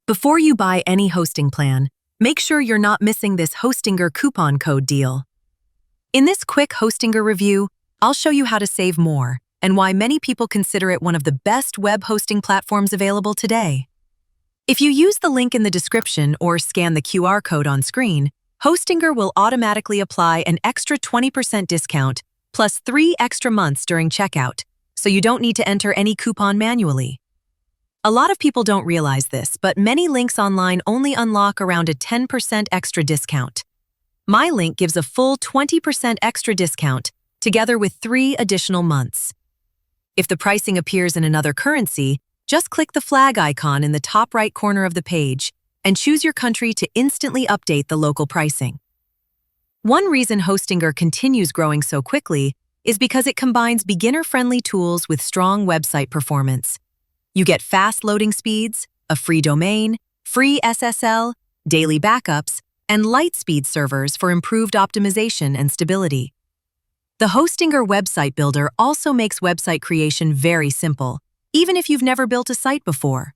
Before you buy any hosting plan, make sure you're not missing this Hostinger coupon code deal. In this quick Hostinger review, I'll show you how to save more and why many people consider it one of the best web hosting platforms available today. If you use the link in the description or scan the QR code on screen, Hostinger will automatically apply an extra 20% discount plus 3 extra months during checkout, so you don't need to enter any coupon manually. A lot of people don't realize this, but many links online only unlock around a 10% extra discount. My link gives a full 20% extra discount, together with 3 additional months. If the pricing appears in another currency, just click the flag icon in the top right corner of the page and choose your country to instantly update the local pricing. One reason Hostinger continues growing so quickly is because it combines beginner-friendly tools with strong website performance. You get fast loading speeds, a free domain, free SSL, daily backups, and light-speed servers for improved optimization and stability. The Hostinger website builder also makes website creation very simple, even if you've never built a site before.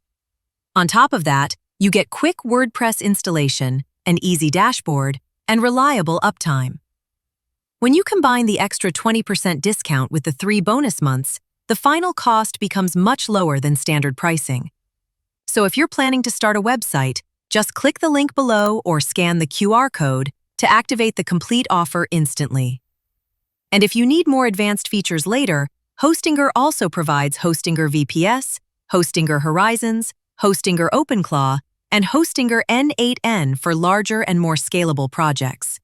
On top of that, you get quick WordPress installation, an easy dashboard, and reliable uptime. When you combine the extra 20% discount with the 3 bonus months, the final cost becomes much lower than standard pricing. So if you're planning to start a website, just click the link below or scan the QR code to activate the complete offer instantly. And if you need more advanced features later, Hostinger also provides Hostinger VPS, Hostinger Horizons, Hostinger OpenClaw, and Hostinger N8N for larger and more scalable projects.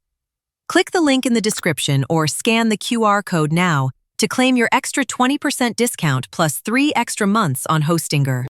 Click the link in the description or scan the QR code now to claim your extra 20% discount plus 3 extra months on Hostinger.